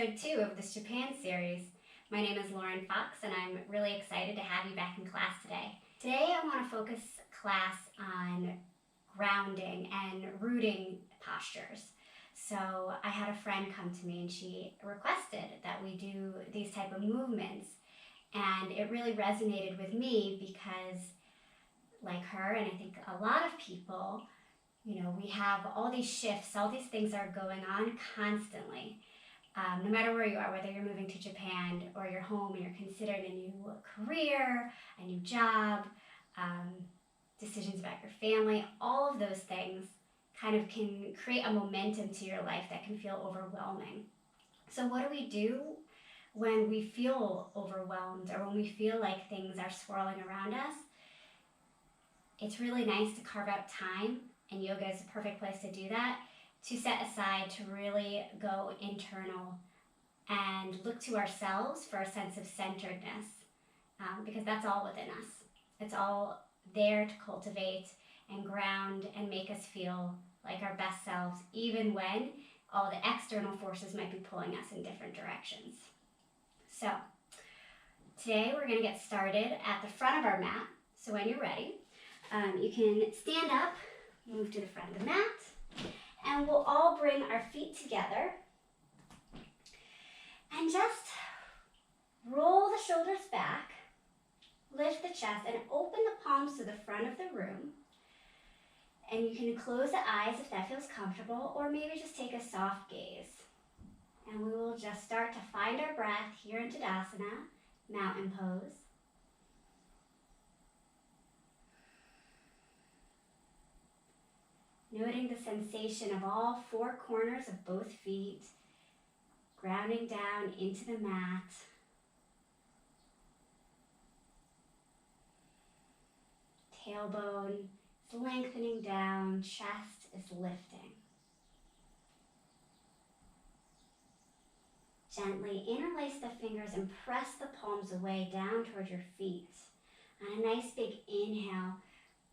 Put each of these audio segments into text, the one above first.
episode 2 of this Japan series. My name is Lauren Fox and I'm really excited to have you back in class today. Today I want to focus class on grounding and rooting postures. So I had a friend come to me and she requested that we do these type of movements, and it really resonated with me because, like her and I think a lot of people, we have all these shifts, all these things are going on constantly. No matter where you are, whether you're moving to Japan or you're home and you're considering a new career, a new job, decisions about your family, all of those things kind of can create a momentum to your life that can feel overwhelming. So what do we do when we feel overwhelmed or when we feel like things are swirling around us? It's really nice to carve out time, and yoga is a perfect place to do that, to set aside to really go internal and look to ourselves for a sense of centeredness, because that's all within us. It's all there to cultivate and ground and make us feel like our best selves, even when all the external forces might be pulling us in different directions. So today we're going to get started at the front of our mat. So when you're ready, you can stand up, move to the front of the mat, and we'll all bring our feet together and just roll the shoulders back, lift the chest, and open the palms to the front of the room. And you can close the eyes if that feels comfortable, or maybe just take a soft gaze. And we will just start to find our breath here in Tadasana, mountain pose. Noting the sensation of all four corners of both feet, grounding down into the mat. Tailbone is lengthening down, chest is lifting. Gently interlace the fingers and press the palms away down towards your feet. On a nice big inhale,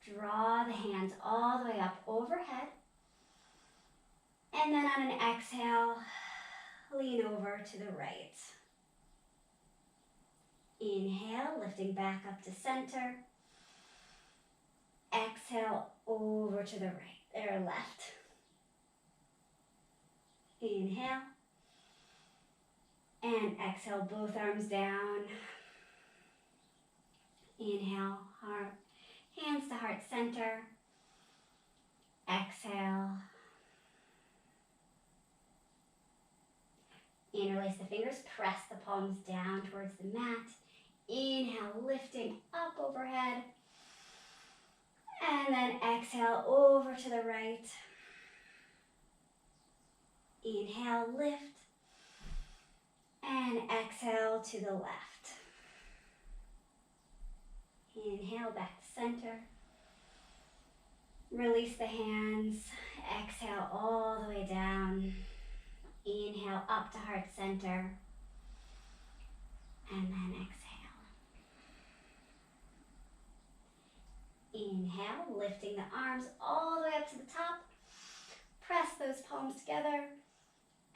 draw the hands all the way up overhead. And then on an exhale, lean over to the right. Inhale, lifting back up to center. Exhale, over to the right, or left. Inhale. And exhale, both arms down. Inhale, heart, hands to heart center. Exhale. Interlace the fingers, press the palms down towards the mat. Inhale, lifting up overhead. And then exhale, over to the right. Inhale, lift. And exhale to the left. Inhale, back to center. Release the hands. Exhale all the way down. Inhale up to heart center. And then exhale. Inhale, lifting the arms all the way up to the top. Press those palms together.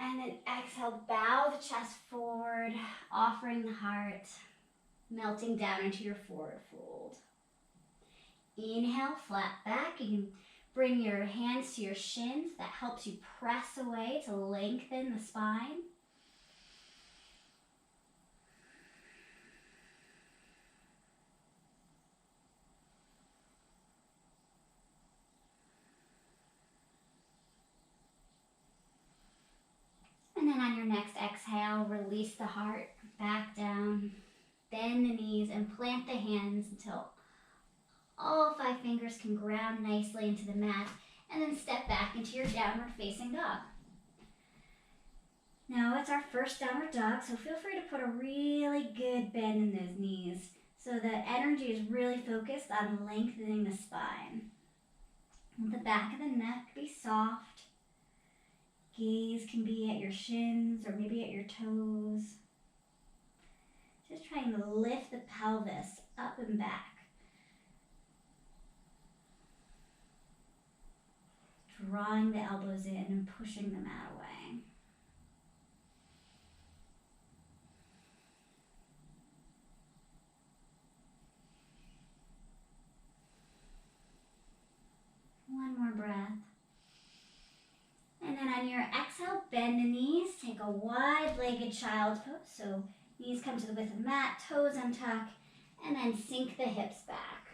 And then exhale, bow the chest forward, offering the heart, melting down into your forward fold. Inhale, flat back. You can bring your hands to your shins. That helps you press away to lengthen the spine. And then on your next exhale, release the heart back down. Bend the knees and plant the hands until all 5 fingers can ground nicely into the mat, and then step back into your downward facing dog. Now it's our first downward dog, so feel free to put a really good bend in those knees so that energy is really focused on lengthening the spine. Let the back of the neck be soft. Gaze can be at your shins or maybe at your toes. Just trying to lift the pelvis up and back. Drawing the elbows in and pushing the mat away. bend the knees, take a wide-legged child's pose. So knees come to the width of the mat, toes untuck, and then sink the hips back.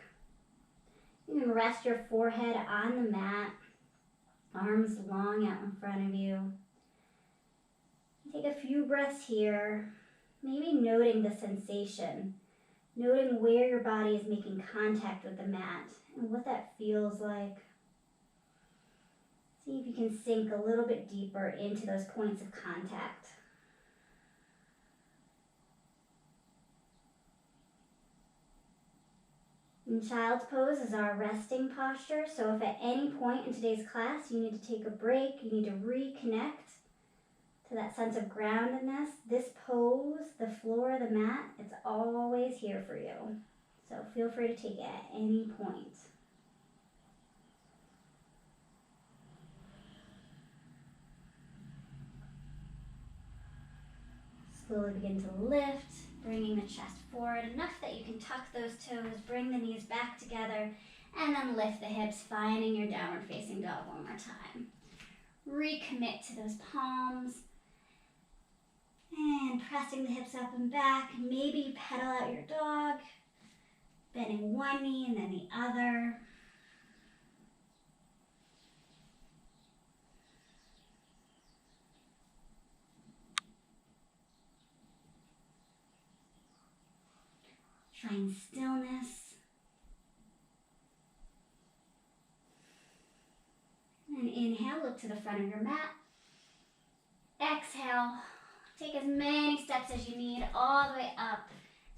You can rest your forehead on the mat, arms long out in front of you. Take a few breaths here, maybe noting the sensation, noting where your body is making contact with the mat and what that feels like. See if you can sink a little bit deeper into those points of contact. And child's pose is our resting posture. So if at any point in today's class you need to take a break, you need to reconnect to that sense of groundedness, this pose, the floor, the mat, it's always here for you. So feel free to take it at any point. Slowly begin to lift, bringing the chest forward enough that you can tuck those toes, bring the knees back together, and then lift the hips, finding your downward facing dog one more time. Recommit to those palms, and pressing the hips up and back. Maybe you pedal out your dog, bending one knee and then the other. Find stillness. And inhale, look to the front of your mat. Exhale, take as many steps as you need all the way up.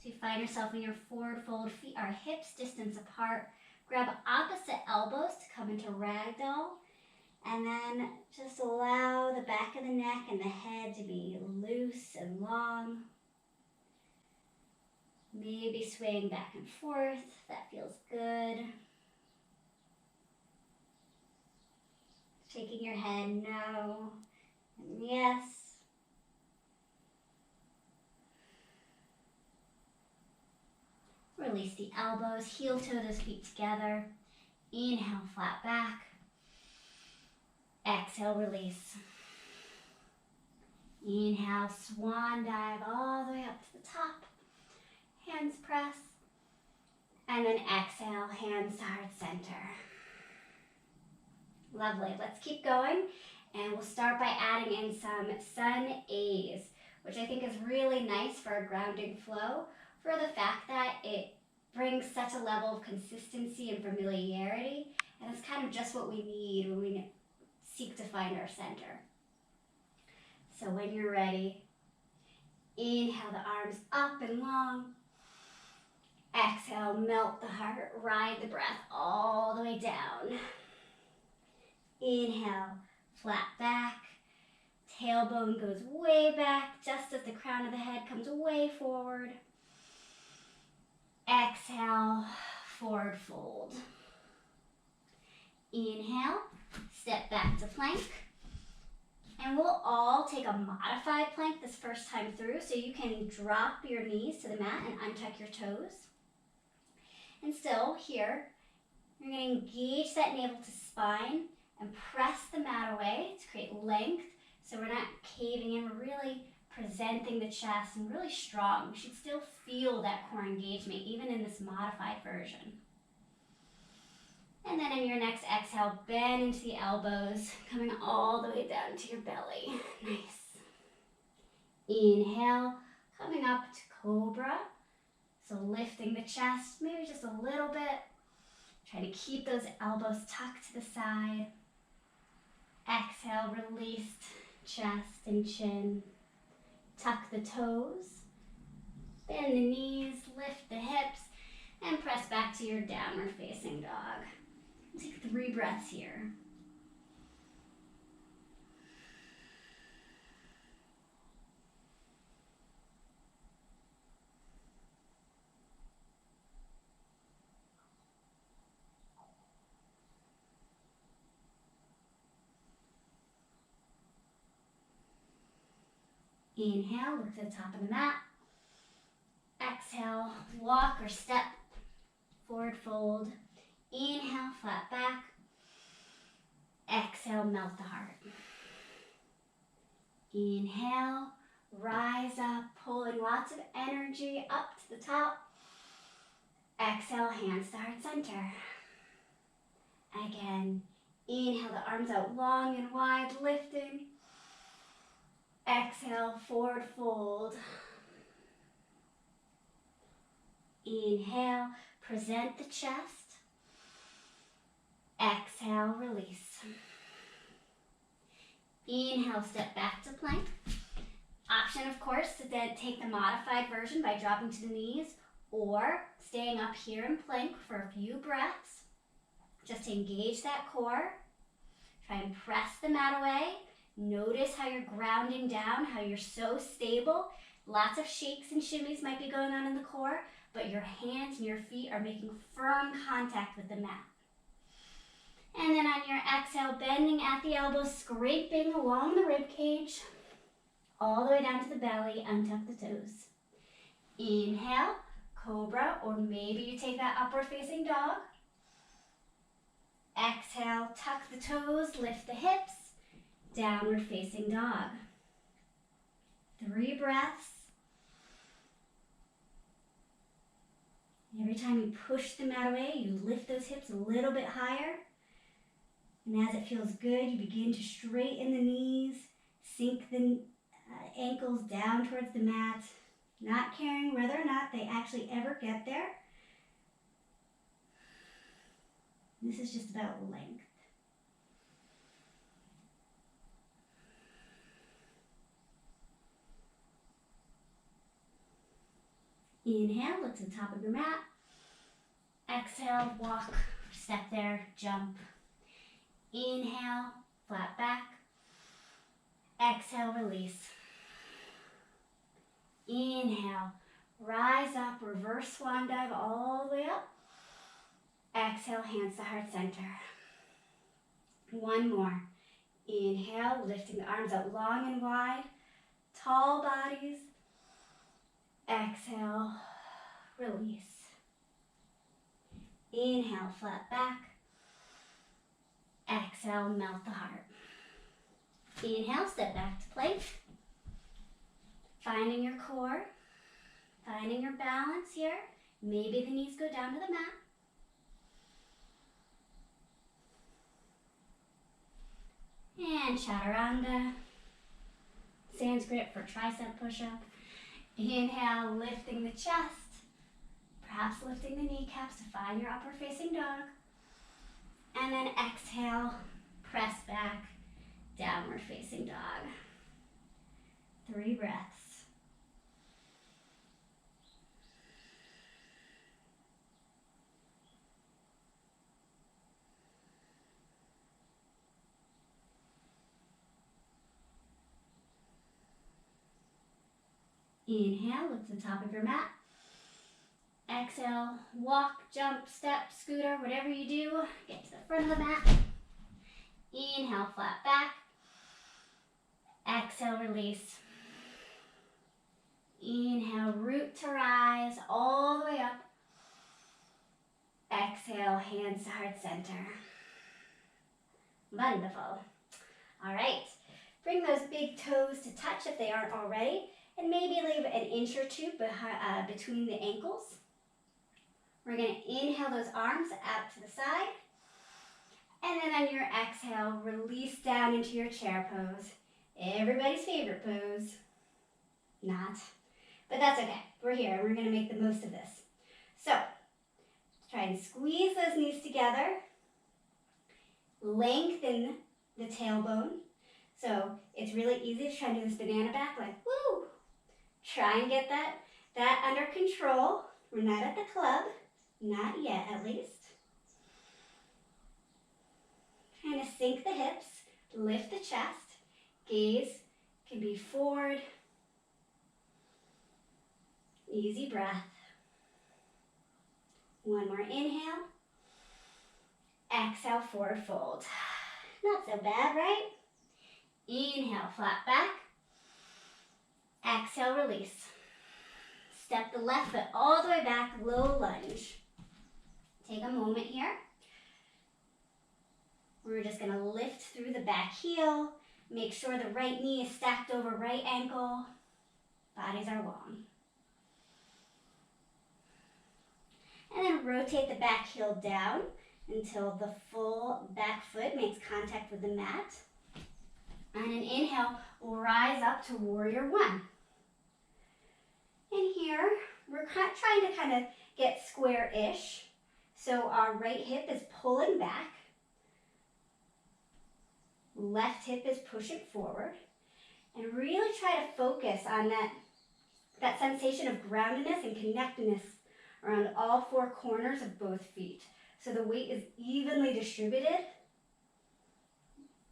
So you find yourself in your forward fold. Feet are hips distance apart. Grab opposite elbows to come into ragdoll. And then just allow the back of the neck and the head to be loose and long. Maybe swaying back and forth. That feels good. Shaking your head no and yes. Release the elbows, heel toe those feet together. Inhale, flat back. Exhale, release. Inhale, swan dive all the way up to the top. Hands press. And then exhale, hands to heart center. Lovely. Let's keep going. And we'll start by adding in some sun A's, which I think is really nice for a grounding flow, for the fact that it brings such a level of consistency and familiarity, and it's kind of just what we need when we seek to find our center. So when you're ready, inhale the arms up and long. Exhale, melt the heart, ride the breath all the way down. Inhale, flat back. Tailbone goes way back, just as the crown of the head comes way forward. Exhale, forward fold. Inhale, step back to plank. And we'll all take a modified plank this first time through, so you can drop your knees to the mat and untuck your toes. And still, here, you're going to engage that navel to spine and press the mat away to create length, so we're not caving in, we're really presenting the chest and really strong. We should still feel that core engagement, even in this modified version. And then in your next exhale, bend into the elbows, coming all the way down to your belly. Nice. Inhale, coming up to cobra. So lifting the chest, maybe just a little bit. Try to keep those elbows tucked to the side. Exhale, released chest and chin. Tuck the toes. Bend the knees, lift the hips, and press back to your downward facing dog. Take 3 breaths here. Inhale, look to the top of the mat. Exhale, walk or step, forward fold. Inhale, flat back. Exhale, melt the heart. Inhale, rise up, pulling lots of energy up to the top. Exhale, hands to heart center. Again, inhale the arms out long and wide, lifting. Exhale, forward fold. Inhale, present the chest. Exhale, release. Inhale, step back to plank. Option, of course, to then take the modified version by dropping to the knees or staying up here in plank for a few breaths. Just to engage that core. Try and press the mat away. Notice how you're grounding down, how you're so stable. Lots of shakes and shimmies might be going on in the core, but your hands and your feet are making firm contact with the mat. And then on your exhale, bending at the elbows, scraping along the rib cage, all the way down to the belly, untuck the toes. Inhale, cobra, or maybe you take that upward facing dog. Exhale, tuck the toes, lift the hips, downward facing dog. 3 breaths. Every time you push the mat away, you lift those hips a little bit higher. And as it feels good, you begin to straighten the knees, sink the ankles down towards the mat, not caring whether or not they actually ever get there. This is just about length. Inhale, look to the top of your mat. Exhale, walk, step there, jump. Inhale, flat back. Exhale, release. Inhale, rise up, reverse swan dive all the way up. Exhale, hands to heart center. 1 more. Inhale, lifting the arms out long and wide. Tall bodies. Exhale, release. Inhale, flat back. Exhale, melt the heart. Inhale, step back to plank. Finding your core. Finding your balance here. Maybe the knees go down to the mat. And chaturanga, Sanskrit for tricep push-up. Inhale, lifting the chest, perhaps lifting the kneecaps to find your upward facing dog. And then exhale, press back, downward facing dog. 3 breaths. Inhale, look to the top of your mat. Exhale, walk, jump, step, scooter, whatever you do, get to the front of the mat. Inhale, flat back. Exhale, release. Inhale, root to rise, all the way up. Exhale, hands to heart center. Wonderful. All right, bring those big toes to touch if they aren't already. And maybe leave an inch or 2 between the ankles. We're going to inhale those arms out to the side. And then on your exhale, release down into your chair pose. Everybody's favorite pose. Not. But that's okay. We're here. We're going to make the most of this. So, try and squeeze those knees together. Lengthen the tailbone. So, it's really easy to try and do this banana back like, woo! Try and get that under control. We're not at the club. Not yet, at least. Trying to sink the hips, lift the chest. Gaze can be forward. Easy breath. 1 more inhale. Exhale, forward fold. Not so bad, right? Inhale, flat back. Exhale, release. Step the left foot all the way back, low lunge. Take a moment here. We're just going to lift through the back heel, Make sure the right knee is stacked over right ankle. Bodies are long. And then rotate the back heel down until the full back foot makes contact with the mat. On an inhale, we'll rise up to warrior one. And here, we're trying to kind of get square-ish. So our right hip is pulling back. Left hip is pushing forward. And really try to focus on that sensation of groundedness and connectedness around all four corners of both feet. So the weight is evenly distributed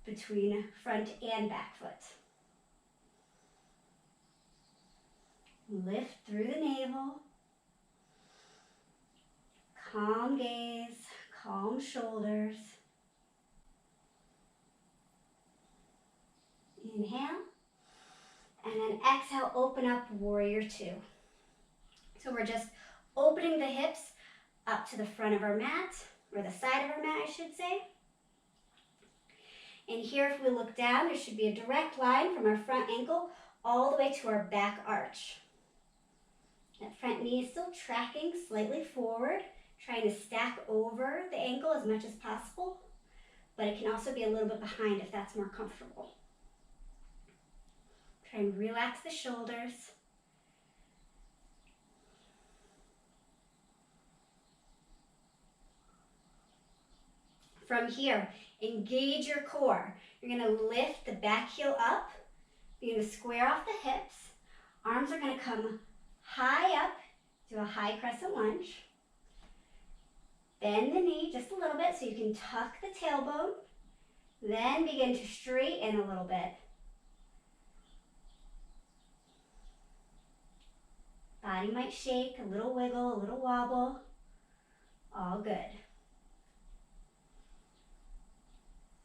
between front and back foot. Lift through the navel. Calm gaze, calm shoulders. Inhale. And then exhale, open up, warrior two. So we're just opening the hips up to the front of our mat, or the side of our mat, I should say. And here, if we look down, there should be a direct line from our front ankle all the way to our back arch. That front knee is still tracking slightly forward, trying to stack over the ankle as much as possible, but it can also be a little bit behind if that's more comfortable. Try and relax the shoulders. From here, engage your core. You're going to lift the back heel up. You're going to square off the hips. Arms are going to come high up to a high crescent lunge. Bend the knee just a little bit so you can tuck the tailbone. Then begin to straighten a little bit. Body might shake, a little wiggle, a little wobble. All good.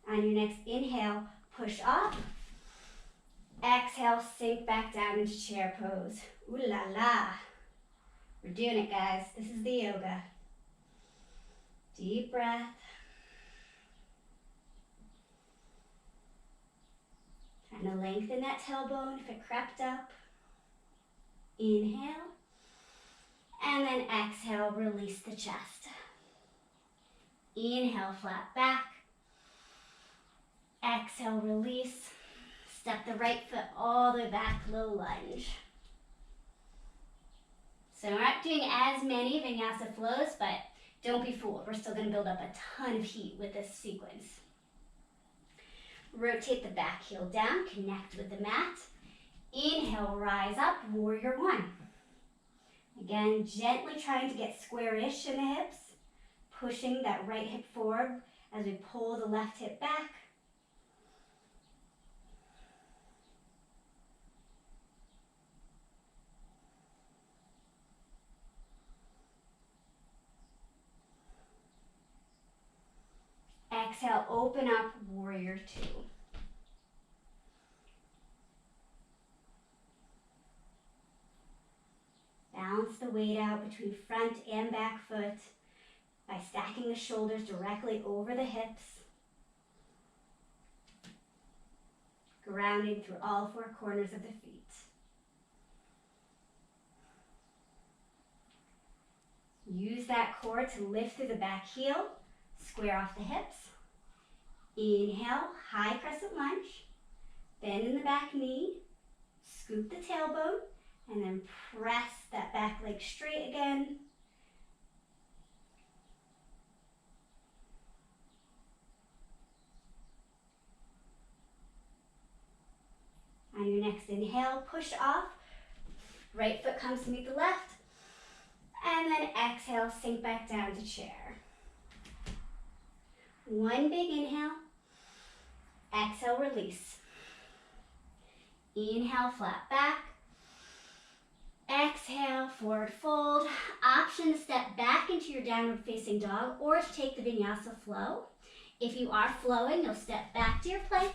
On your next inhale, push up. Exhale, sink back down into chair pose. Ooh la la. We're doing it, guys. This is the yoga. Deep breath. Trying to lengthen that tailbone if it crept up. Inhale. And then exhale, release the chest. Inhale, flat back. Exhale, release. Step the right foot all the way back, low lunge. So we're not doing as many vinyasa flows, but don't be fooled. We're still going to build up a ton of heat with this sequence. Rotate the back heel down, connect with the mat. Inhale, rise up, warrior one. Again, gently trying to get square-ish in the hips, pushing that right hip forward as we pull the left hip back. Exhale, open up, warrior two. Balance the weight out between front and back foot by stacking the shoulders directly over the hips. Grounding through all four corners of the feet. Use that core to lift through the back heel, square off the hips. Inhale, high crescent lunge. Bend in the back knee, scoop the tailbone, and then press that back leg straight again. On your next inhale, push off. Right foot comes to meet the left. And then exhale, sink back down to chair. One big inhale. Exhale, release. Inhale, flat back. Exhale, forward fold. Option to step back into your downward facing dog or to take the vinyasa flow. If you are flowing, you'll step back to your plank.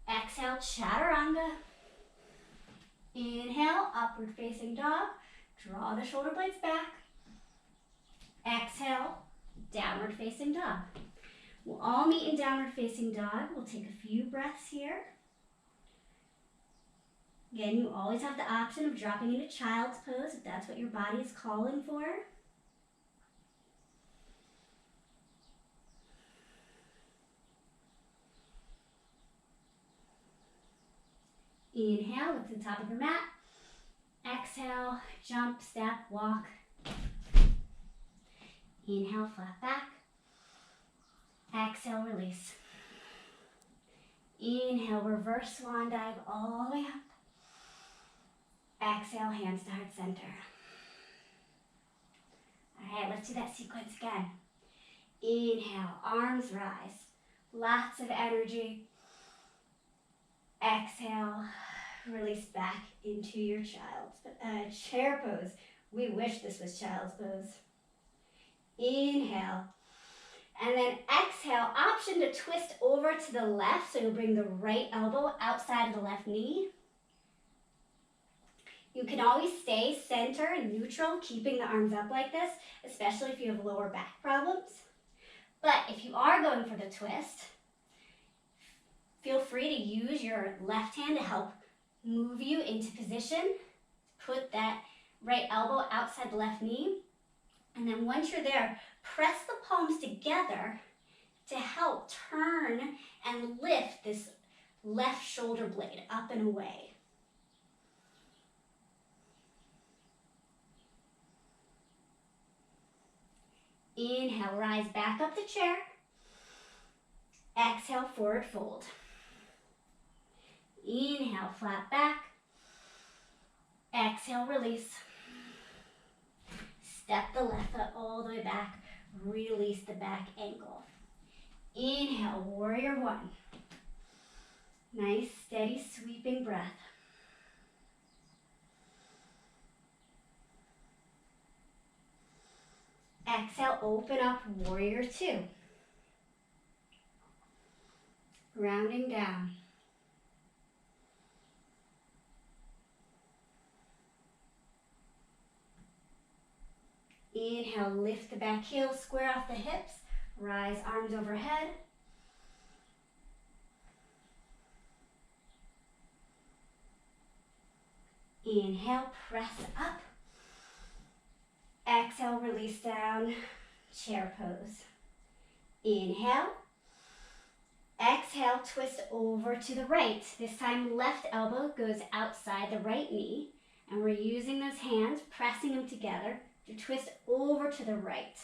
Exhale, chaturanga. Inhale, upward facing dog. Draw the shoulder blades back. Exhale, downward facing dog. We'll all meet in downward facing dog. We'll take a few breaths here. Again, you always have the option of dropping into child's pose if that's what your body is calling for. Inhale, lift to the top of your mat. Exhale, jump, step, walk. Inhale, flat back. Exhale, release. Inhale, reverse swan dive all the way up. Exhale, hands to heart center. All right, let's do that sequence again. Inhale, arms rise. Lots of energy. Exhale, release back into your chair pose. We wish this was child's pose. Inhale. And then exhale, option to twist over to the left. So you'll bring the right elbow outside of the left knee. You can always stay center and neutral, keeping the arms up like this, especially if you have lower back problems. But if you are going for the twist, feel free to use your left hand to help move you into position. Put that right elbow outside the left knee. And then once you're there, press the palms together to help turn and lift this left shoulder blade up and away. Inhale, rise back up the chair. Exhale, forward fold. Inhale, flat back. Exhale, release. Step the left foot all the way back. Release the back ankle. Inhale, warrior one. Nice, steady, sweeping breath. Exhale, open up, warrior two. Rounding down. Inhale, lift the back heel, square off the hips, rise arms overhead. Inhale, press up. Exhale, release down, chair pose. Inhale. Exhale, twist over to the right. This time, left elbow goes outside the right knee. And we're using those hands, pressing them together to twist over to the right.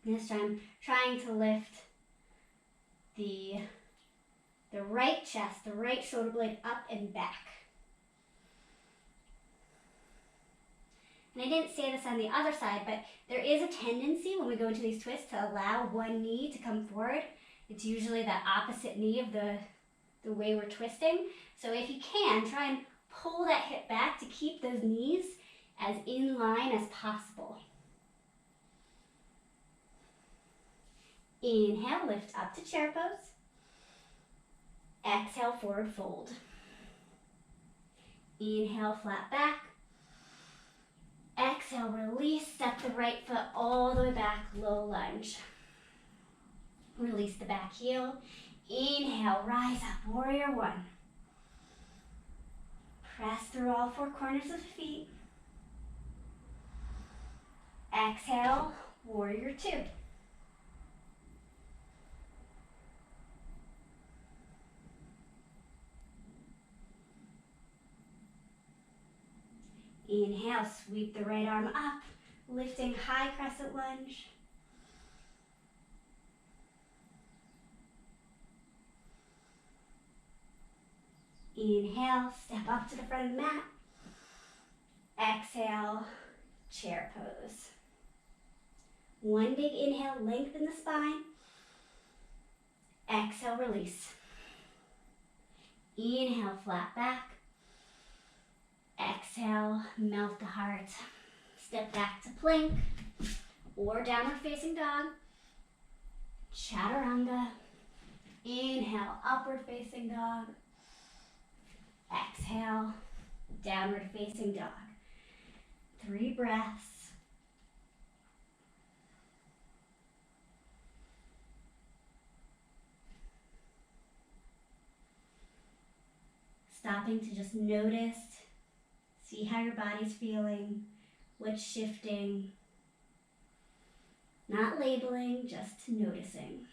This time, trying to lift the right chest, the right shoulder blade up and back. And I didn't say this on the other side, but there is a tendency when we go into these twists to allow one knee to come forward. It's usually the opposite knee of the way we're twisting. So if you can, try and pull that hip back to keep those knees as in line as possible. Inhale, lift up to chair pose. Exhale, forward fold. Inhale, flat back. Exhale, release, step the right foot all the way back, low lunge. Release the back heel. Inhale, rise up, warrior one. Press through all four corners of the feet. Exhale, warrior two. Inhale, sweep the right arm up, lifting high crescent lunge. Inhale, step up to the front of the mat. Exhale, chair pose. One big inhale, lengthen the spine. Exhale, release. Inhale, flat back. Exhale, melt the heart. Step back to plank or downward facing dog. Chaturanga. Inhale, upward facing dog. Exhale, downward facing dog. 3 breaths. stopping to just notice, see how your body's feeling, what's shifting. Not labeling, just noticing.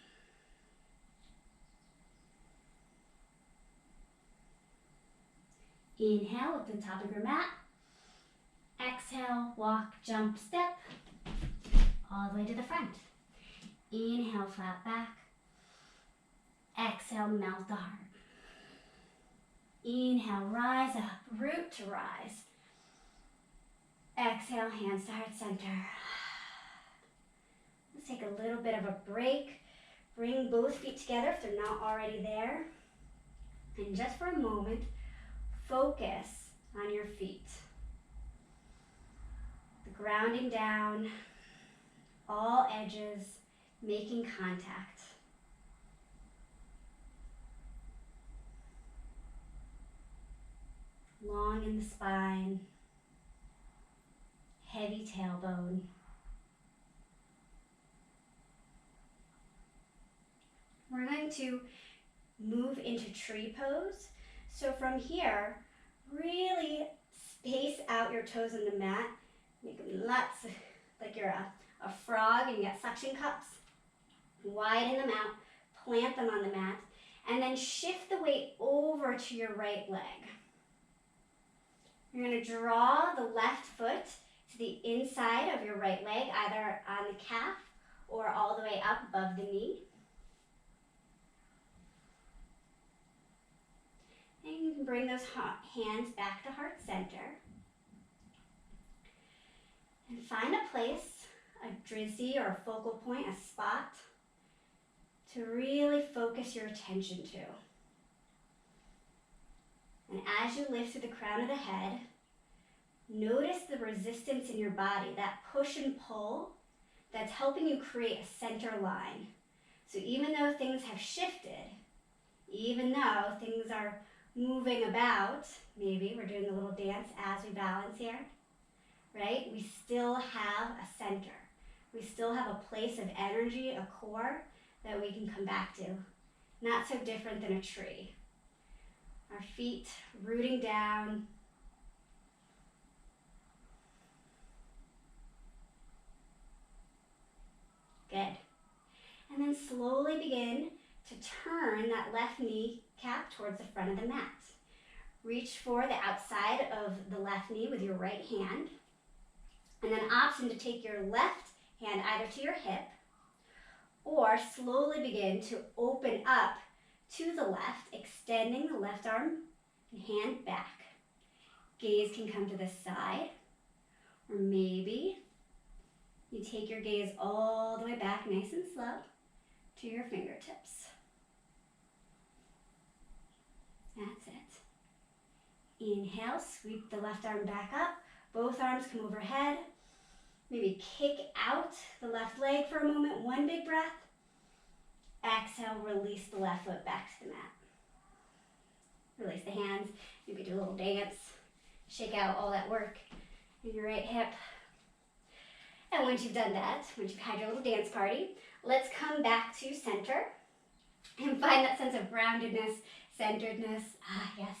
Inhale up to the top of your mat. Exhale, walk, jump, step, all the way to the front. Inhale, flat back. Exhale, melt the heart. Inhale, rise up, root to rise. Exhale, hands to heart center. Let's take a little bit of a break. Bring both feet together if they're not already there. And just for a moment, focus on your feet. The grounding down, all edges making contact. Long in the spine, heavy tailbone. We're going to move into tree pose. So from here, really space out your toes on the mat. Make them lots, like you're a frog and you got suction cups. Widen them out, plant them on the mat, and then shift the weight over to your right leg. You're going to draw the left foot to the inside of your right leg, either on the calf or all the way up above the knee. And you can bring those hands back to heart center. And find a place, a drizzy or a focal point, a spot, to really focus your attention to. And as you lift through the crown of the head, notice the resistance in your body, that push and pull that's helping you create a center line. So even though things have shifted, even though things are moving about, maybe we're doing a little dance as we balance here, right? We still have a center. We still have a place of energy, a core that we can come back to. Not so different than a tree. Our feet rooting down. Good. And then slowly begin to turn that left knee cap towards the front of the mat. Reach for the outside of the left knee with your right hand. And then option to take your left hand either to your hip or slowly begin to open up to the left, extending the left arm and hand back. Gaze can come to the side, or maybe you take your gaze all the way back nice and slow to your fingertips. That's it. Inhale, sweep the left arm back up. Both arms come overhead. Maybe kick out the left leg for a moment. One big breath. Exhale, release the left foot back to the mat. Release the hands. Maybe do a little dance. Shake out all that work in your right hip. And once you've done that, once you've had your little dance party, let's come back to center and find that sense of groundedness, centeredness. Yes.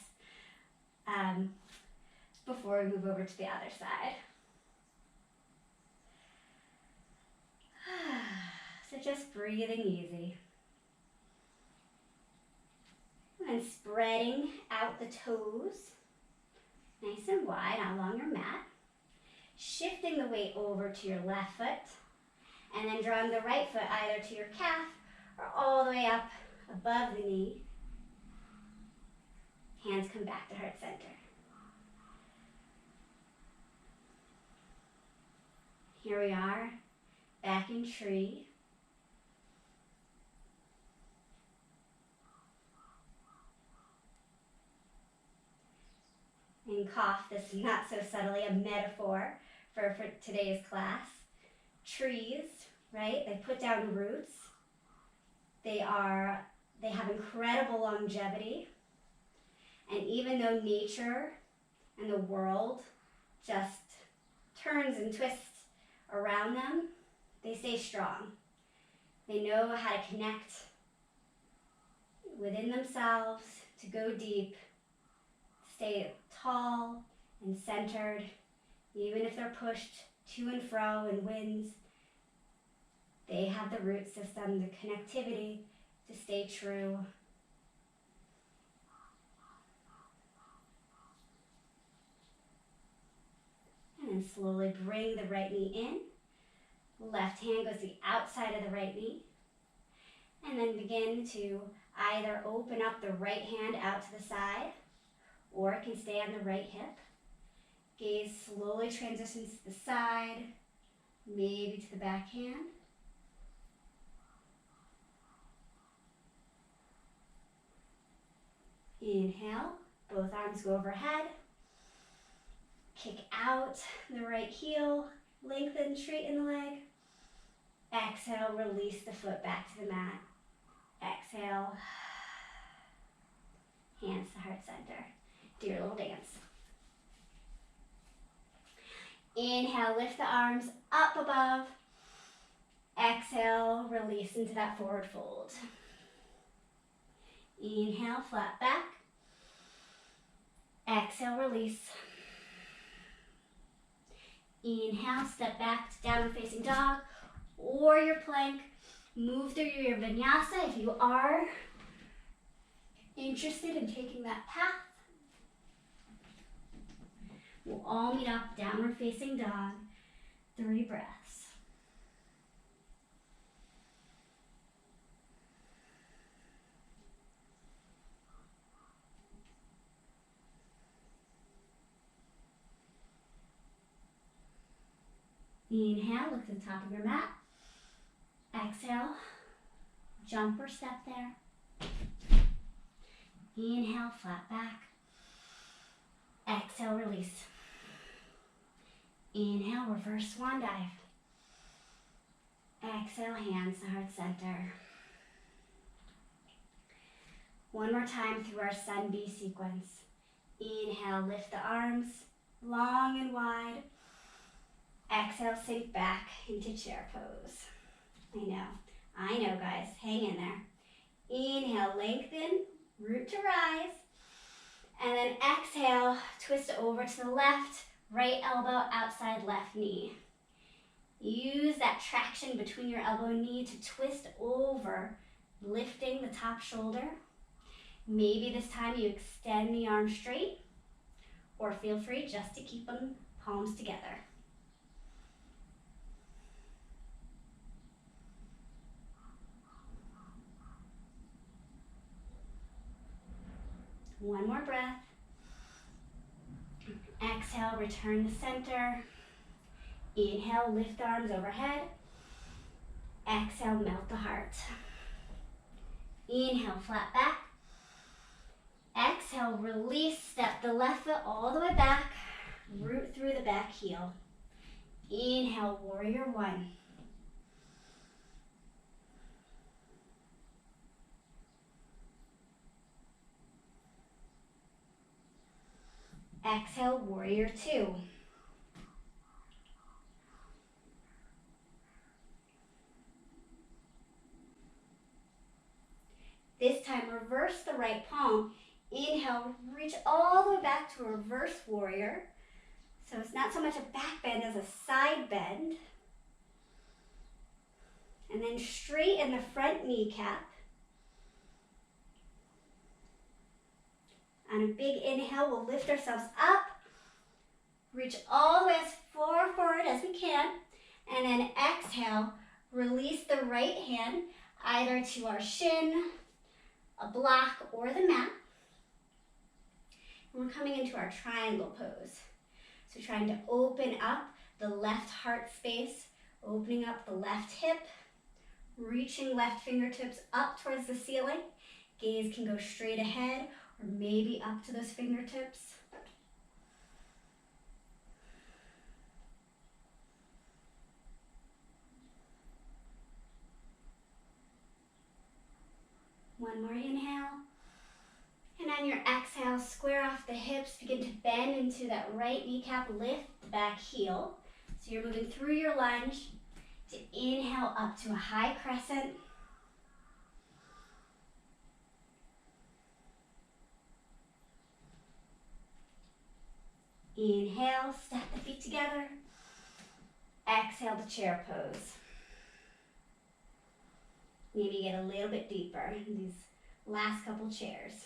Before we move over to the other side. So just breathing easy. And spreading out the toes, nice and wide along your mat. Shifting the weight over to your left foot, and then drawing the right foot either to your calf or all the way up above the knee. Hands come back to heart center. Here we are, back in tree. And cough, this is not so subtly a metaphor for today's class. Trees, right? They put down roots. They have incredible longevity. And even though nature and the world just turns and twists around them, they stay strong. They know how to connect within themselves, to go deep, stay tall and centered, even if they're pushed to and fro in winds. They have the root system, the connectivity to stay true. And then slowly bring the right knee in. Left hand goes to the outside of the right knee. And then begin to either open up the right hand out to the side, or it can stay on the right hip. Gaze slowly transitions to the side, maybe to the back hand. Inhale, both arms go overhead. Kick out the right heel, lengthen, straighten the leg. Exhale, release the foot back to the mat. Exhale, hands to heart center. Do your little dance. Inhale, lift the arms up above. Exhale, release into that forward fold. Inhale, flat back. Exhale, release. Inhale, step back to downward facing dog or your plank. Move through your vinyasa if you are interested in taking that path. We'll all meet up, downward facing dog. 3 breaths. Inhale, look to the top of your mat. Exhale, jump or step there. Inhale, flat back. Exhale, release. Inhale, reverse swan dive. Exhale, hands to heart center. One more time through our Sun B sequence. Inhale, lift the arms long and wide. Exhale, sink back into chair pose. I know guys, hang in there. Inhale, lengthen, root to rise. And then exhale, twist over to the left, right elbow outside left knee. Use that traction between your elbow and knee to twist over, lifting the top shoulder. Maybe this time you extend the arm straight, or feel free just to keep them palms together. One more breath. Exhale, return to center. Inhale, lift arms overhead. Exhale, melt the heart. Inhale, flat back. Exhale, release, step the left foot all the way back. Root through the back heel. Inhale, warrior 1. Exhale, warrior 2. This time, reverse the right palm. Inhale, reach all the way back to a reverse warrior. So it's not so much a back bend as a side bend. And then straighten the front kneecap. On a big inhale, we'll lift ourselves up. Reach all the way as far forward as we can. And then exhale, release the right hand either to our shin, a block, or the mat. And we're coming into our triangle pose. So trying to open up the left heart space, opening up the left hip, reaching left fingertips up towards the ceiling. Gaze can go straight ahead or maybe up to those fingertips. One more inhale. And on your exhale, square off the hips, begin to bend into that right kneecap, lift the back heel. So you're moving through your lunge to inhale up to a high crescent. Inhale, step the feet together. Exhale to chair pose. Maybe get a little bit deeper in these last couple chairs.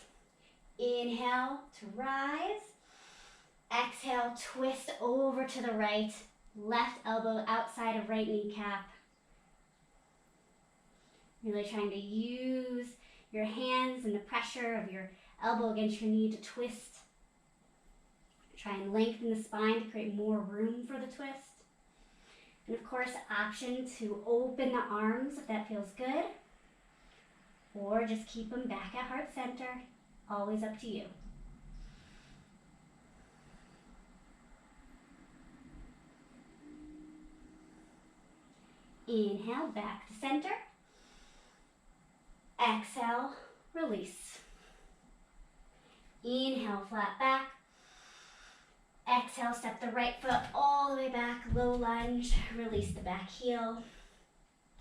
Inhale to rise. Exhale, twist over to the right. Left elbow outside of right kneecap. Really trying to use your hands and the pressure of your elbow against your knee to twist. Try and lengthen the spine to create more room for the twist. And of course, option to open the arms if that feels good. Or just keep them back at heart center. Always up to you. Inhale, back to center. Exhale, release. Inhale, flat back. Exhale, step the right foot all the way back, low lunge. Release the back heel.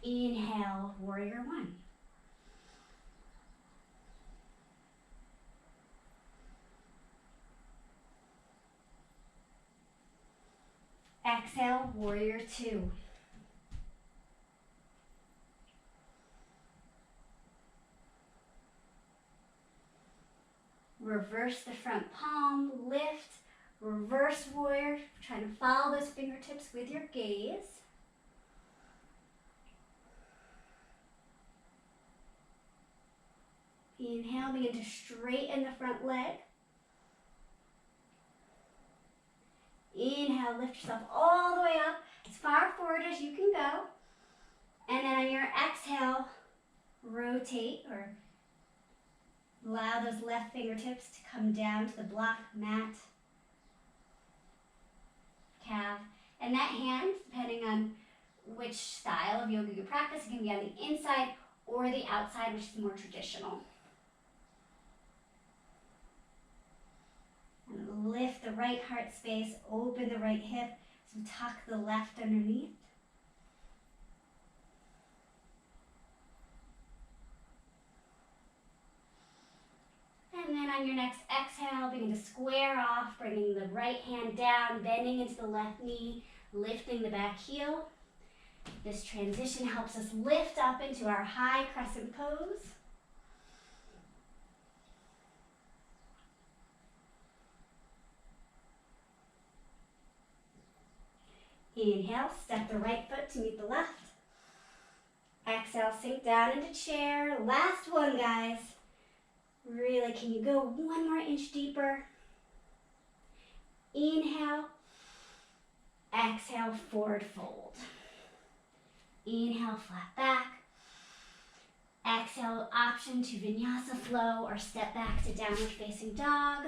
Inhale, warrior one. Exhale, warrior two. Reverse the front palm, lift, reverse warrior. Trying to follow those fingertips with your gaze. Inhale, begin to straighten the front leg. Inhale, lift yourself all the way up, as far forward as you can go. And then on your exhale, rotate or allow those left fingertips to come down to the block, mat, calf. And that hand, depending on which style of yoga you practice, it can be on the inside or the outside, which is more traditional. And lift the right heart space, open the right hip, so tuck the left underneath. And then on your next exhale, begin to square off, bringing the right hand down, bending into the left knee, lifting the back heel. This transition helps us lift up into our high crescent pose. Inhale, step the right foot to meet the left. Exhale, sink down into chair. Last one, guys. Really, can you go one more inch deeper? Inhale. Exhale, forward fold. Inhale, flat back. Exhale, option to Vinyasa flow or step back to downward facing dog.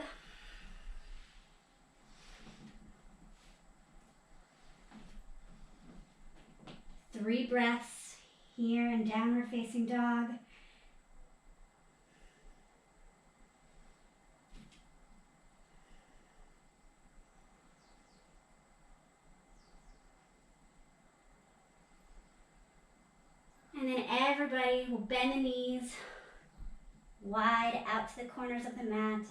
Three breaths here in downward facing dog. And then everybody will bend the knees wide out to the corners of the mat.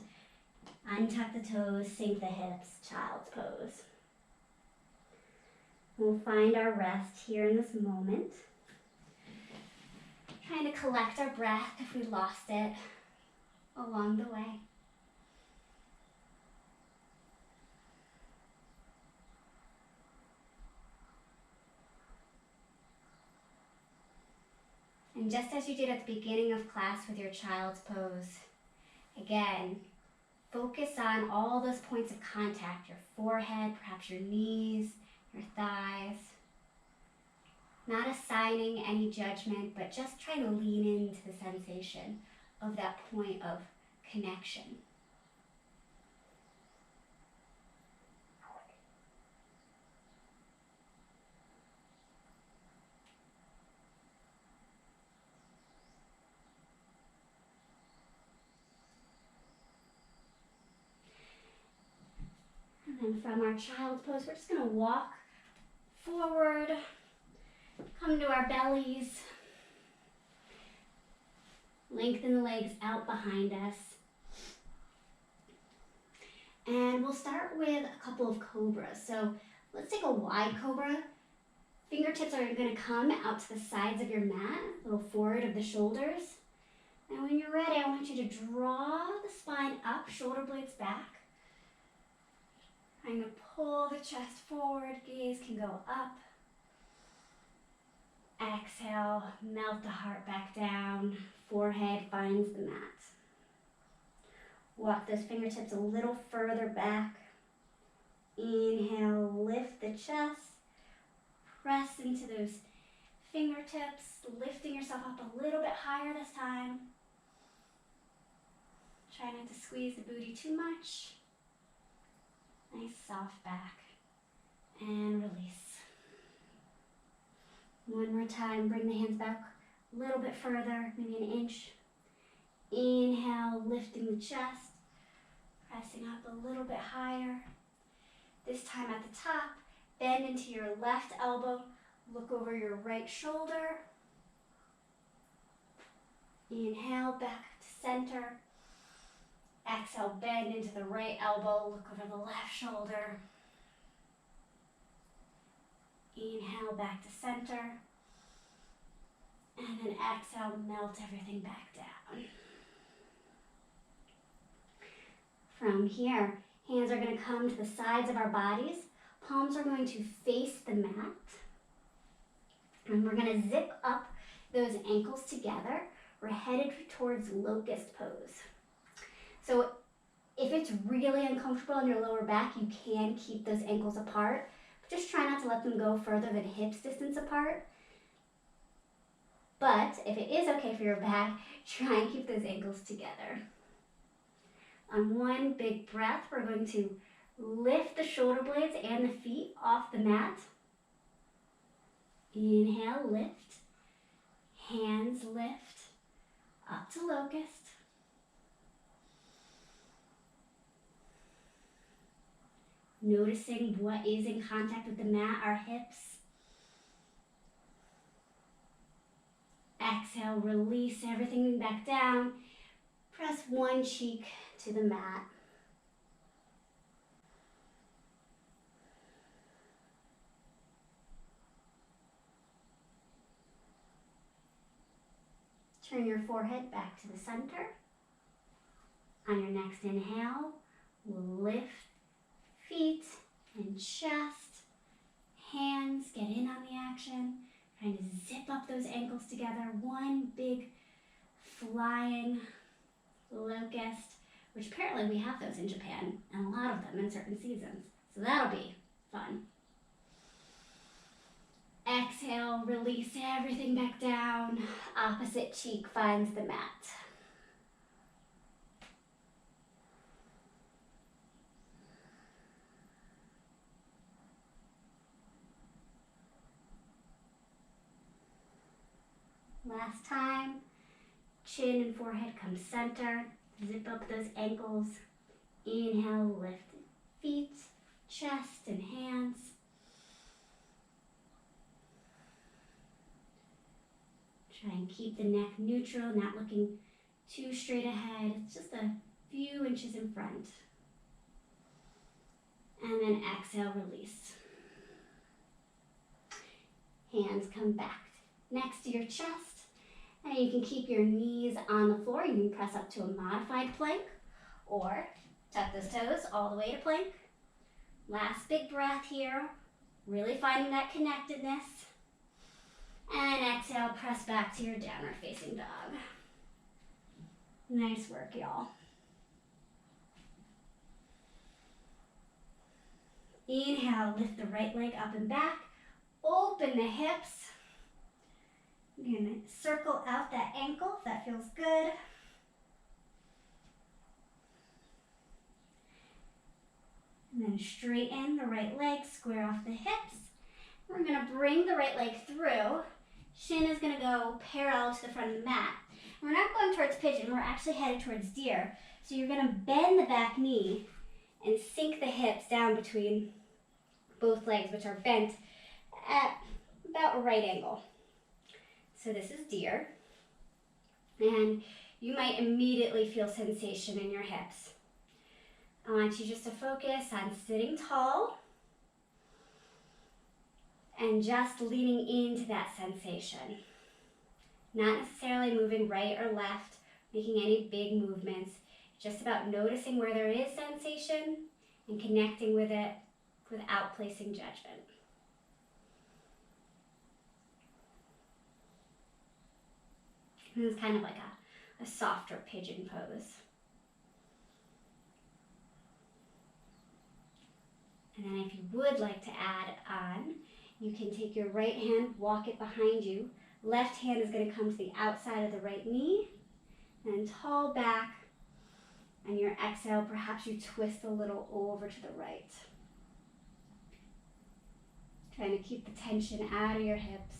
Untuck the toes, sink the hips, child's pose. We'll find our rest here in this moment. Trying to collect our breath if we lost it along the way. And just as you did at the beginning of class with your child's pose, again, focus on all those points of contact, your forehead, perhaps your knees, your thighs. Not assigning any judgment, but just trying to lean into the sensation of that point of connection. And then from our child's pose, we're just going to walk forward, come to our bellies, lengthen the legs out behind us. And we'll start with a couple of cobras. So let's take a wide cobra. Fingertips are going to come out to the sides of your mat, a little forward of the shoulders. And when you're ready, I want you to draw the spine up, shoulder blades back. I'm going to pull the chest forward, gaze can go up. Exhale, melt the heart back down, forehead finds the mat. Walk those fingertips a little further back. Inhale, lift the chest. Press into those fingertips, lifting yourself up a little bit higher this time. Try not to squeeze the booty too much. Nice soft back. And release. One more time, bring the hands back a little bit further, maybe an inch. Inhale, lifting the chest, pressing up a little bit higher. This time at the top, bend into your left elbow, look over your right shoulder. Inhale, back to center. Exhale, bend into the right elbow, look over the left shoulder. Inhale, back to center. And then exhale, melt everything back down. From here, hands are going to come to the sides of our bodies. Palms are going to face the mat. And we're going to zip up those ankles together. We're headed towards locust pose. So if it's really uncomfortable in your lower back, you can keep those ankles apart. But just try not to let them go further than hips distance apart. But if it is okay for your back, try and keep those ankles together. On one big breath, we're going to lift the shoulder blades and the feet off the mat. Inhale, lift. Hands lift. Up to locust. Noticing what is in contact with the mat, our hips. Exhale, release everything back down. Press one cheek to the mat. Turn your forehead back to the center. On your next inhale, lift feet and chest. Hands get in on the action. Trying to zip up those ankles together. One big flying locust, which apparently we have those in Japan, and a lot of them in certain seasons. So that'll be fun. Exhale, release everything back down. Opposite cheek finds the mat. Last time, chin and forehead come center. Zip up those ankles. Inhale, lift feet, chest, and hands. Try and keep the neck neutral, not looking too straight ahead. It's just a few inches in front. And then exhale, release. Hands come back next to your chest. And you can keep your knees on the floor. You can press up to a modified plank or tuck those toes all the way to plank. Last big breath here. Really finding that connectedness. And exhale, press back to your downward facing dog. Nice work, y'all. Inhale, lift the right leg up and back. Open the hips. You're gonna circle out that ankle if that feels good. And then straighten the right leg, square off the hips. We're gonna bring the right leg through. Shin is gonna go parallel to the front of the mat. We're not going towards pigeon, we're actually headed towards deer. So you're gonna bend the back knee and sink the hips down between both legs, which are bent at about a right angle. So this is deer. And you might immediately feel sensation in your hips. I want you just to focus on sitting tall and just leaning into that sensation. Not necessarily moving right or left, making any big movements. Just about noticing where there is sensation and connecting with it without placing judgment. And it's kind of like a softer pigeon pose. And then if you would like to add on, you can take your right hand, walk it behind you. Left hand is going to come to the outside of the right knee, and tall back. And your exhale, perhaps you twist a little over to the right. Trying to keep the tension out of your hips.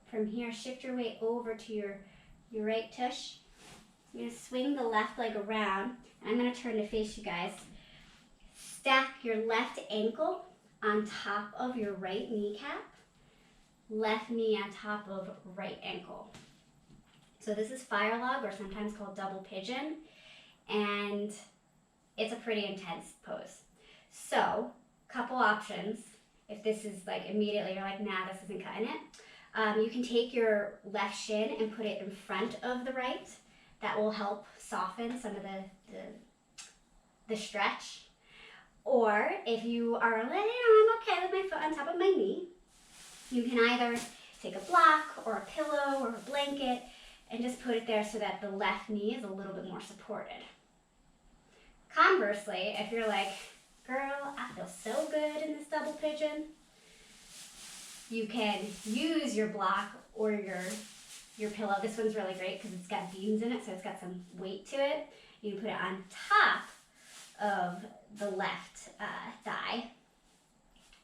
From here, shift your weight over to your right tush. You're going to swing the left leg around. I'm going to turn to face you guys. Stack your left ankle on top of your right kneecap. Left knee on top of right ankle. So this is fire log, or sometimes called double pigeon. And it's a pretty intense pose. So, couple options. If this is like immediately, you're like, nah, this isn't cutting it. You can take your left shin and put it in front of the right. That will help soften some of the stretch. Or if you are like, I'm okay with my foot on top of my knee, you can either take a block or a pillow or a blanket and just put it there so that the left knee is a little bit more supported. Conversely, if you're like, girl, I feel so good in this double pigeon, you can use your block or your pillow. This one's really great because it's got beams in it, so it's got some weight to it. You can put it on top of the left thigh,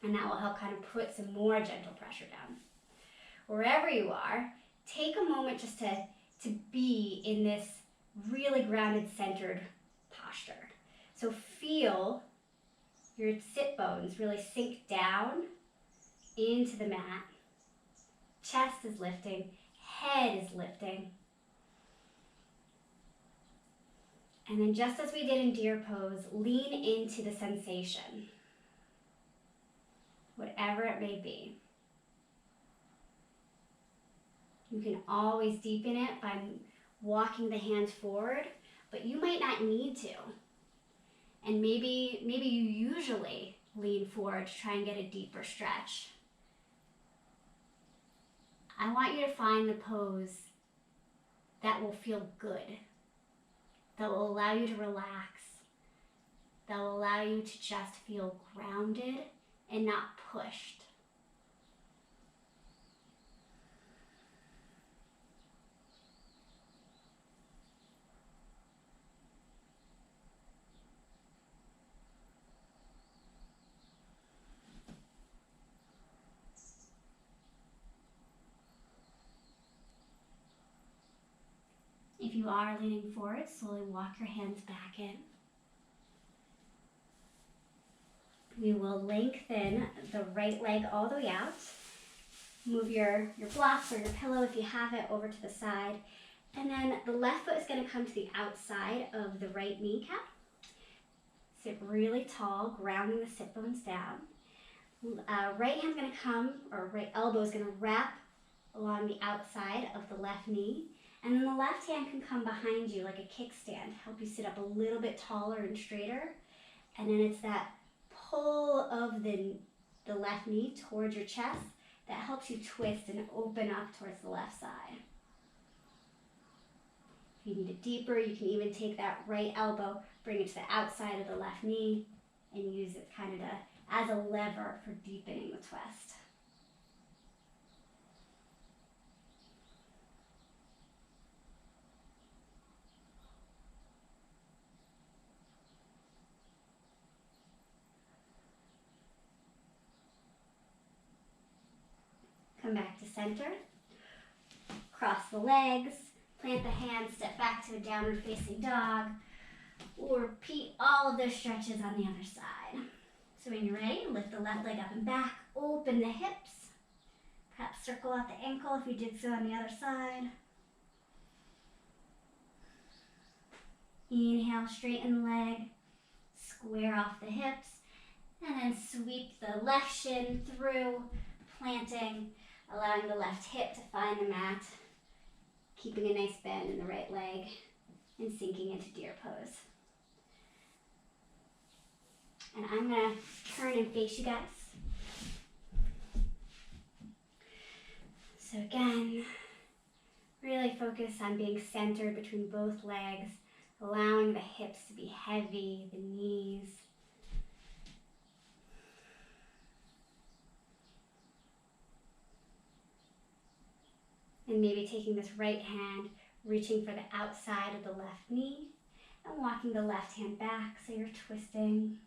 and that will help kind of put some more gentle pressure down. Wherever you are, take a moment just to be in this really grounded, centered posture. So feel your sit bones really sink down into the mat. Chest is lifting, head is lifting. And then just as we did in deer pose, lean into the sensation, whatever it may be. You can always deepen it by walking the hands forward, but you might not need to. And maybe you usually lean forward to try and get a deeper stretch. I want you to find the pose that will feel good, that will allow you to relax, that will allow you to just feel grounded and not pushed. If you are leaning forward, slowly walk your hands back in. We will lengthen the right leg all the way out. Move your blocks or your pillow, if you have it, over to the side. And then the left foot is going to come to the outside of the right kneecap. Sit really tall, grounding the sit bones down. Right hand's going to come, or right elbow is going to wrap along the outside of the left knee. And then the left hand can come behind you like a kickstand, help you sit up a little bit taller and straighter. And then it's that pull of the left knee towards your chest that helps you twist and open up towards the left side. If you need it deeper, you can even take that right elbow, bring it to the outside of the left knee, and use it kind of as a lever for deepening the twist. Come back to center. Cross the legs, plant the hands, step back to a downward facing dog, or repeat all of those stretches on the other side. So when you're ready, lift the left leg up and back, open the hips, perhaps circle out the ankle if you did so on the other side. Inhale, straighten the leg, square off the hips, and then sweep the left shin through, planting, allowing the left hip to find the mat, keeping a nice bend in the right leg, and sinking into deer pose. And I'm gonna turn and face you guys. So again, really focus on being centered between both legs, allowing the hips to be heavy, the knees. And maybe taking this right hand, reaching for the outside of the left knee, and walking the left hand back so you're twisting.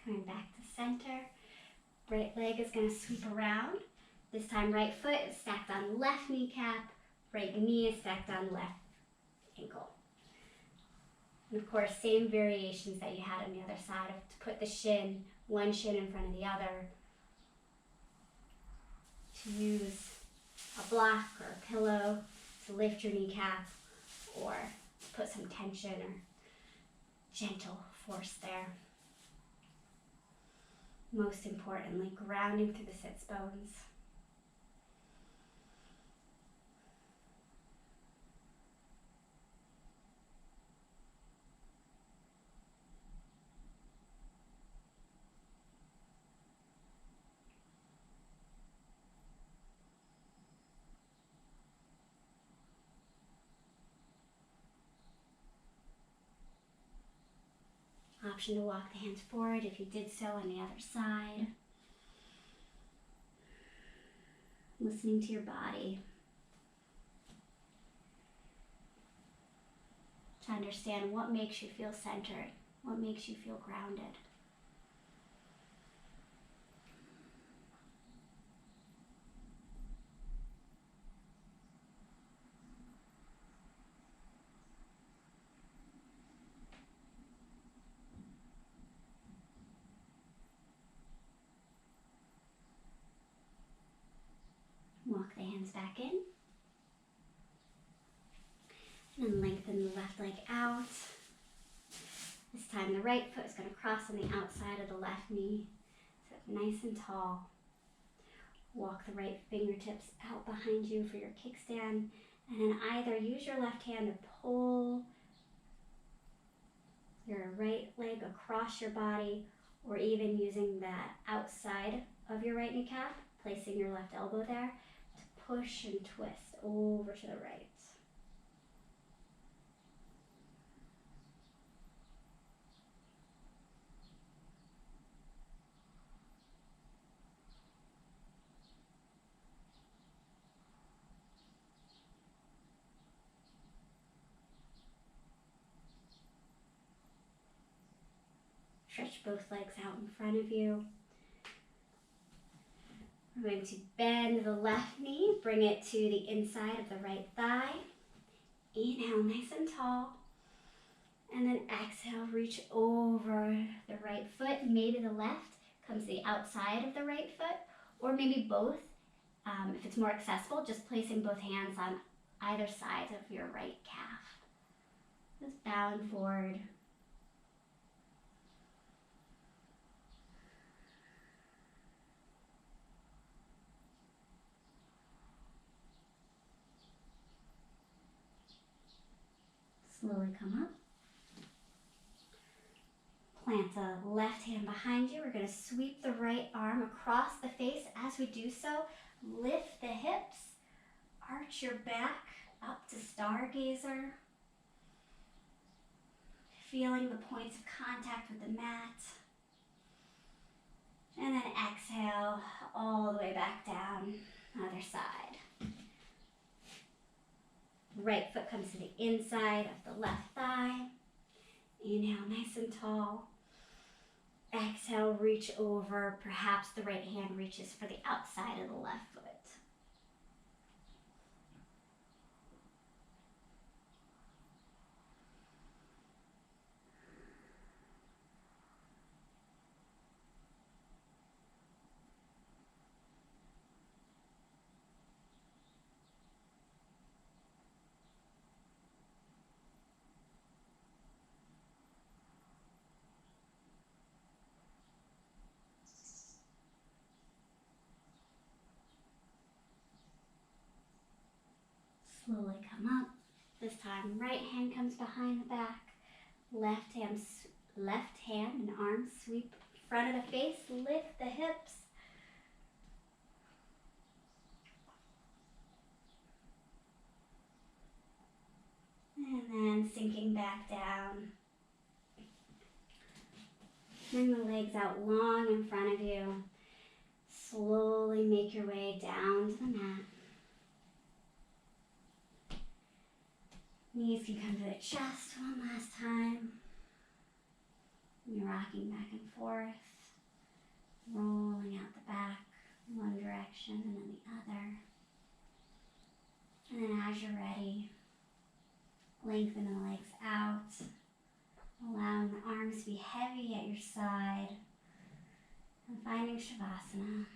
Coming back to center. Right leg is going to sweep around. This time right foot is stacked on left kneecap, right knee is stacked on left ankle. And of course, same variations that you had on the other side, to put the shin, one shin in front of the other, to use a block or a pillow to lift your kneecap, or put some tension or gentle force there. Most importantly, grounding through the sits bones. Option to walk the hands forward if you did so on the other side. Listening to your body. To understand what makes you feel centered, what makes you feel grounded. Walk the hands back in. And lengthen the left leg out. This time the right foot is going to cross on the outside of the left knee. Sit nice and tall. Walk the right fingertips out behind you for your kickstand. And then either use your left hand to pull your right leg across your body, or even using the outside of your right kneecap, placing your left elbow there, to push and twist over to the right. Stretch both legs out in front of you. We're going to bend the left knee, bring it to the inside of the right thigh. Inhale nice and tall. And then exhale, reach over the right foot. Maybe the left comes to the outside of the right foot, or maybe both. If it's more accessible, just placing both hands on either side of your right calf. Just bowing forward. Slowly come up. Plant the left hand behind you. We're going to sweep the right arm across the face. As we do so, lift the hips, arch your back up to stargazer. Feeling the points of contact with the mat. And then exhale all the way back down, other side. Right foot comes to the inside of the left thigh. Inhale, nice and tall. Exhale, reach over. Perhaps the right hand reaches for the outside of the left foot. Slowly come up. This time, right hand comes behind the back. Left hand and arm sweep front of the face. Lift the hips. And then sinking back down. Bring the legs out long in front of you. Slowly make your way down to the mat. Knees can come to the chest one last time. You're rocking back and forth, rolling out the back, one direction and then the other. And then as you're ready, lengthen the legs out, allowing the arms to be heavy at your side, and finding Shavasana.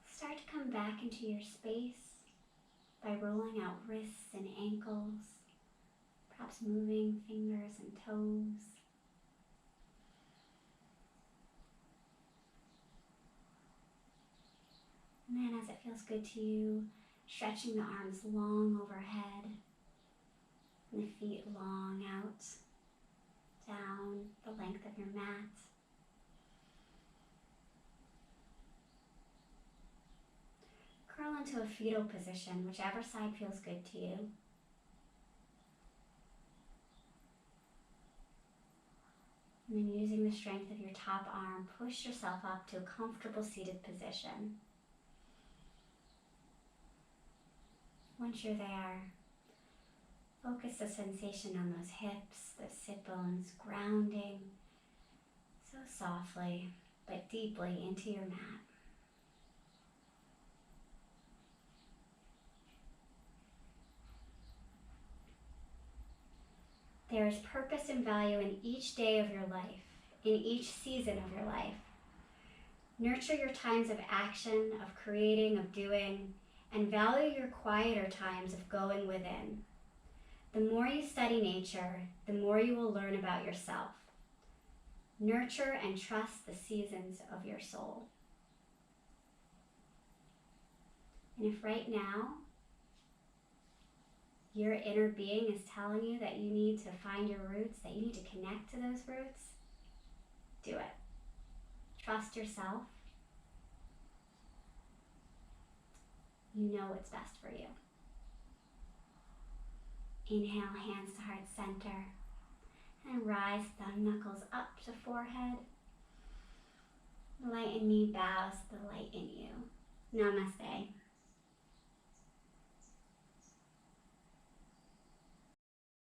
Start to come back into your space by rolling out wrists and ankles, perhaps moving fingers and toes. And then as it feels good to you, stretching the arms long overhead and the feet long out down the length of your mat. Curl into a fetal position, whichever side feels good to you. And then using the strength of your top arm, push yourself up to a comfortable seated position. Once you're there, focus the sensation on those hips, those sit bones, grounding so softly but deeply into your mat. There is purpose and value in each day of your life, in each season of your life. Nurture your times of action, of creating, of doing, and value your quieter times of going within. The more you study nature, the more you will learn about yourself. Nurture and trust the seasons of your soul. And if right now, your inner being is telling you that you need to find your roots, that you need to connect to those roots, do it. Trust yourself. You know what's best for you. Inhale, hands to heart center, and rise thumb knuckles up to forehead. Light and knee bows to the light in you. Namaste.